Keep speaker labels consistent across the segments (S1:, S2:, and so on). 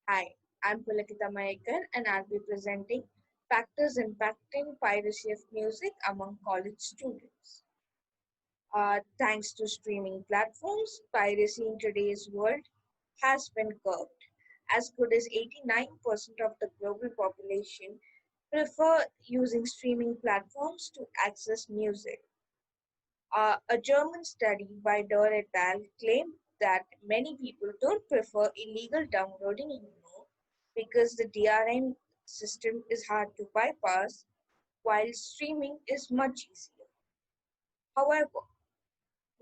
S1: Hi, I'm Pulakita Mayekar and I'll be presenting factors impacting piracy of music among college students. Thanks to streaming platforms, piracy in today's world has been curbed. As good as 89% of the global population prefer using streaming platforms to access music. A German study by Dor et al. Claimed that many people don't prefer illegal downloading anymore because the DRM system is hard to bypass, while streaming is much easier. However,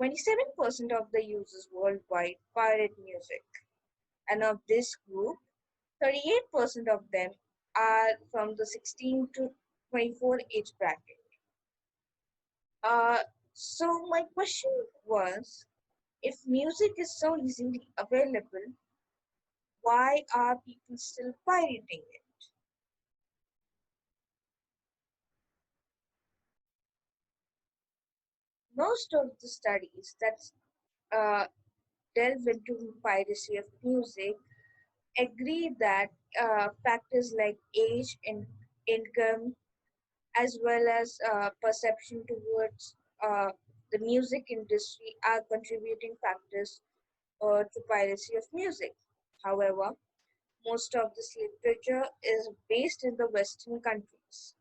S1: 27% of the users worldwide pirate music, and of this group, 38% of them are from the 16 to 24 age bracket. Uh, so my question was, if music is so easily available, why are people still pirating it? Most of the studies that uh, delve into piracy of music agree that factors like age and income, as well as perception towards the music industry, are contributing factors to piracy of music. However, most of this literature is based in the Western countries.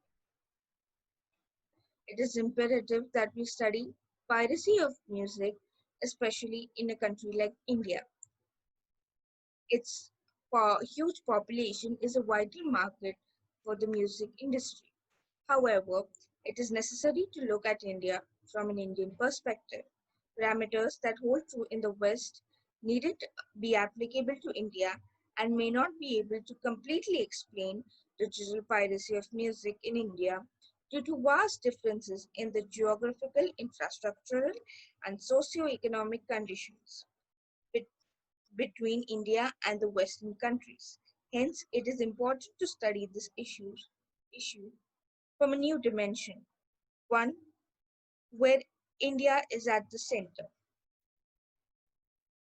S1: It is imperative that we study piracy of music, especially in a country like India. Its huge population is a vital market for the music industry. However, it is necessary to look at India from an Indian perspective. Parameters that hold true in the West needn't be applicable to India and may not be able to completely explain digital piracy of music in India due to vast differences in the geographical, infrastructural, and socio-economic conditions between India and the Western countries. Hence, it is important to study this issue from a new dimension, one where India is at the center.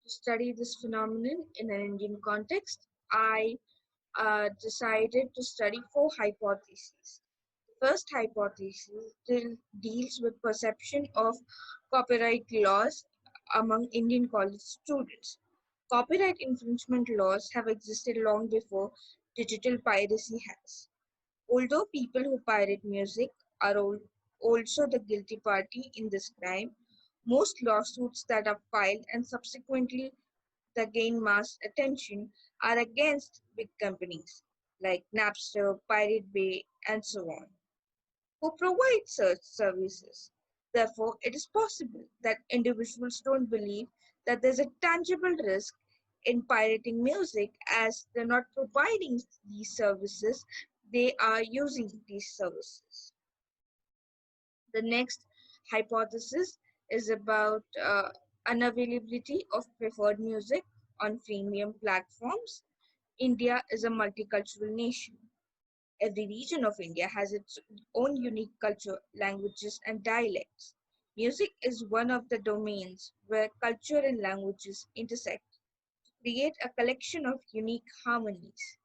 S1: To study this phenomenon in an Indian context, I decided to study four hypotheses. The first hypothesis deals with perception of copyright laws among Indian college students. Copyright infringement laws have existed long before digital piracy has. Although people who pirate music are also the guilty party in this crime, most lawsuits that are filed and subsequently that gain mass attention are against big companies like Napster, Pirate Bay, and so on, who provide such services. Therefore, it is possible that individuals don't believe that there's a tangible risk in pirating music as they're not providing these services, they are using these services. The next hypothesis is about unavailability of preferred music on freemium platforms. India is a multicultural nation. Every region of India has its own unique culture, languages, and dialects. Music is one of the domains where culture and languages intersect to create a collection of unique harmonies.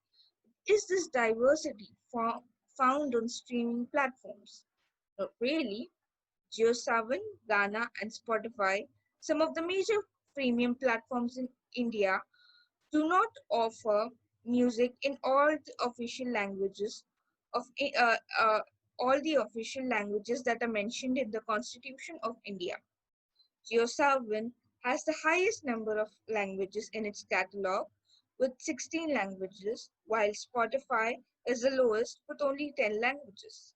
S1: Is this diversity found on streaming platforms? Not really. JioSaavn, Gaana, and Spotify, some of the major premium platforms in India, do not offer music in of all the official languages that are mentioned in the Constitution of India. JioSaavn has the highest number of languages in its catalog with 16 languages, while Spotify is the lowest with only 10 languages.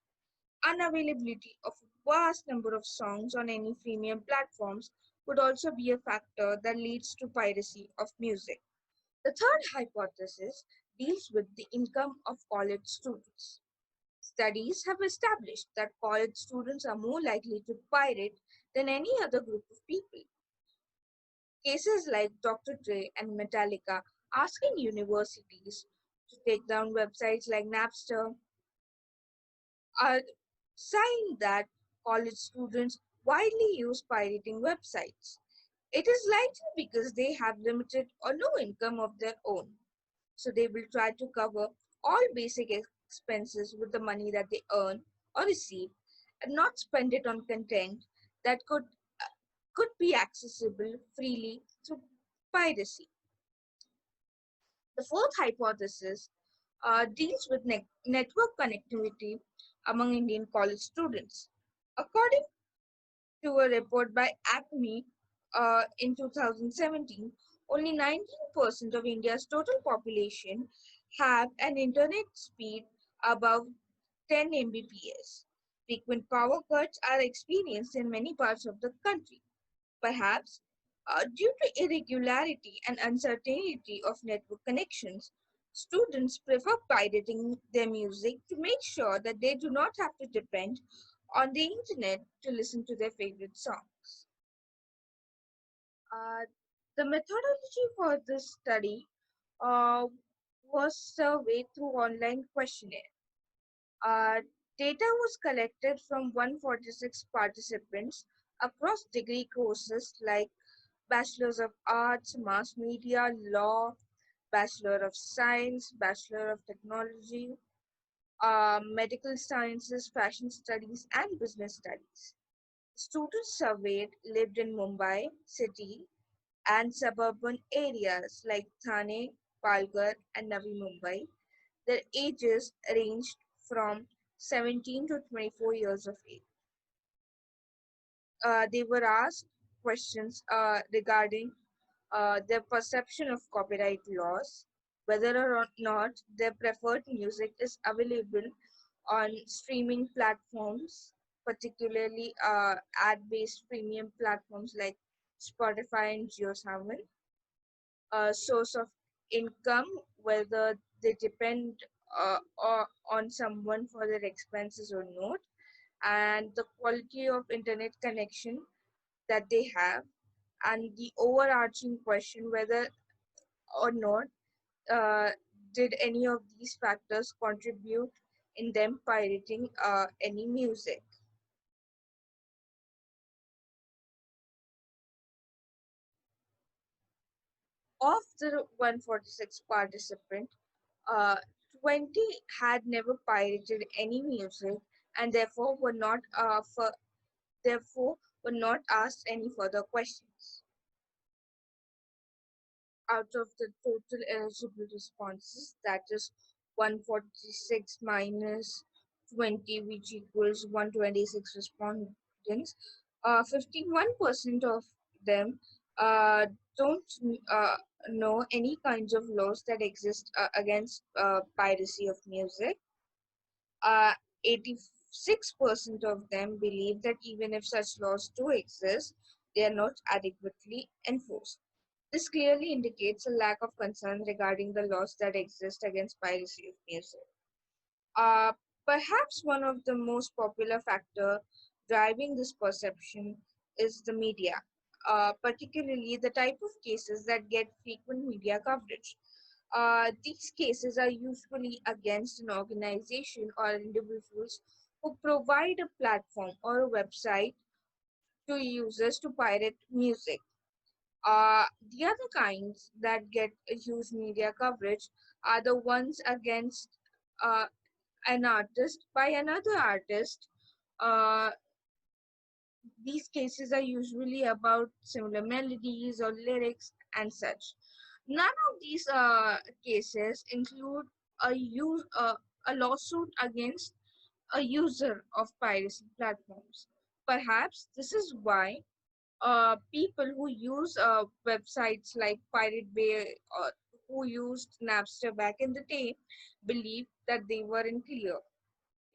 S1: Unavailability of a vast number of songs on any freemium platforms could also be a factor that leads to piracy of music. The third hypothesis deals with the income of college students. Studies have established that college students are more likely to pirate than any other group of people. Cases like Dr. Dre and Metallica asking universities to take down websites like Napster are sign that college students widely use pirating websites. It is likely because they have limited or no income of their own. So they will try to cover all basic expenses with the money that they earn or receive and not spend it on content that could be accessible freely through piracy. The fourth hypothesis deals with network connectivity among Indian college students. According to a report by Acme in 2017, only 19% of India's total population have an internet speed above 10 Mbps. Frequent power cuts are experienced in many parts of the country. Perhaps due to irregularity and uncertainty of network connections, students prefer pirating their music to make sure that they do not have to depend on the internet to listen to their favorite songs. Uh, the methodology for this study uh, was surveyed through online questionnaire. Uh, Data was collected from 146 participants across degree courses like Bachelors of Arts, Mass Media, Law, Bachelor of Science, Bachelor of Technology, Medical Sciences, Fashion Studies, and Business Studies. Students surveyed lived in Mumbai city and suburban areas like Thane, Palghar, and Navi Mumbai. Their ages ranged from 17 to 24 years of age. They were asked questions regarding their perception of copyright laws, whether or not their preferred music is available on streaming platforms, particularly ad-based premium platforms like Spotify and JioSaavn, source of income, whether they depend on someone for their expenses or not, and the quality of internet connection that they have, and the overarching question whether or not uh, did any of these factors contribute in them pirating any music. Of the 146 participants, uh, 20 had never pirated any music and therefore were not asked any further questions. Out of the total eligible responses, that is 146 minus 20, which equals 126 respondents, 51% of them uh, don't know any kinds of laws that exist against piracy of music. 86% of them believe that even if such laws do exist, they are not adequately enforced. This clearly indicates a lack of concern regarding the laws that exist against piracy of music. Uh, Perhaps one of the most popular factor driving this perception is the media, particularly the type of cases that get frequent media coverage. These cases are usually against an organization or individuals who provide a platform or a website to users to pirate music. The other kinds that get a huge media coverage are the ones against uh, an artist by another artist. Uh, these cases are usually about similar melodies or lyrics and such. None of these cases include a lawsuit against a user of piracy platforms. Perhaps this is why people who use websites like Pirate Bay or who used Napster back in the day believe that they were in clear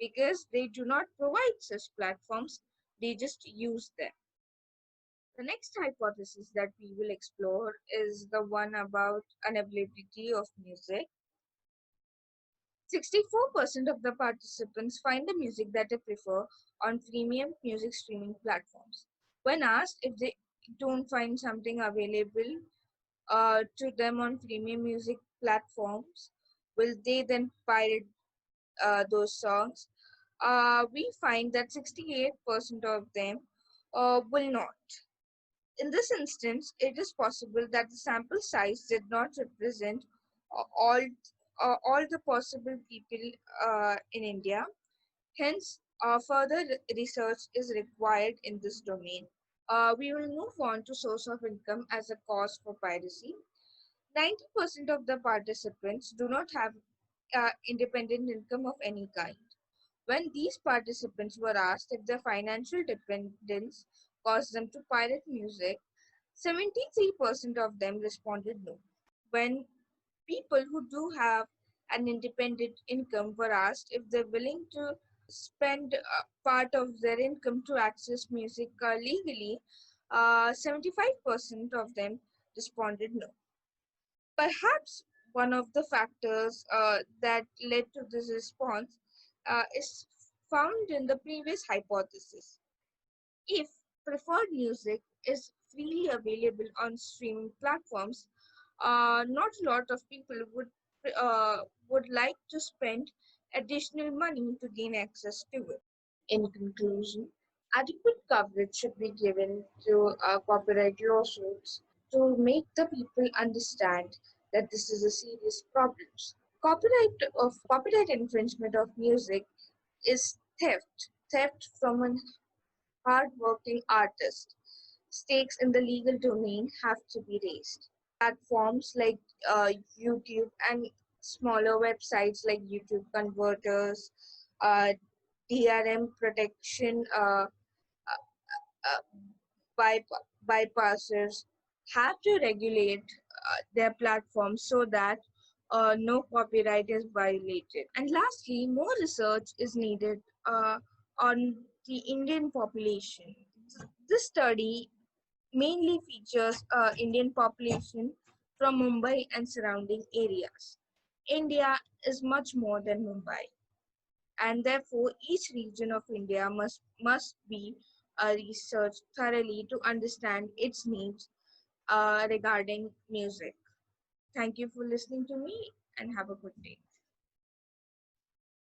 S1: because they do not provide such platforms, they just use them. The next hypothesis that we will explore is the one about unavailability of music. 64% of the participants find the music that they prefer on premium music streaming platforms. When asked if they don't find something available to them on premium music platforms, will they then pirate those songs? We find that 68% of them will not. In this instance, it is possible that the sample size did not represent all all the possible people in India. Hence, further research is required in this domain. We will move on to source of income as a cause for piracy. 90% of the participants do not have independent income of any kind. When these participants were asked if their financial dependence caused them to pirate music, 73% of them responded no. When people who do have an independent income were asked if they're willing to spend part of their income to access music legally, 75% of them responded no. Perhaps one of the factors that led to this response is found in the previous hypothesis. If preferred music is freely available on streaming platforms, not a lot of people would like to spend additional money to gain access to it. In conclusion, adequate coverage should be given to copyright lawsuits to make the people understand that this is a serious problem. Copyright infringement of music is theft from a hard-working artist. Stakes in the legal domain have to be raised. Platforms like YouTube and smaller websites like YouTube Converters, uh, DRM protection, uh, bypassers have to regulate their platforms so that no copyright is violated. And lastly, more research is needed on the Indian population. This study mainly features Indian population from Mumbai and surrounding areas. India is much more than Mumbai, and therefore each region of India must be researched thoroughly to understand its needs regarding music. Thank you for listening to me and have a good day.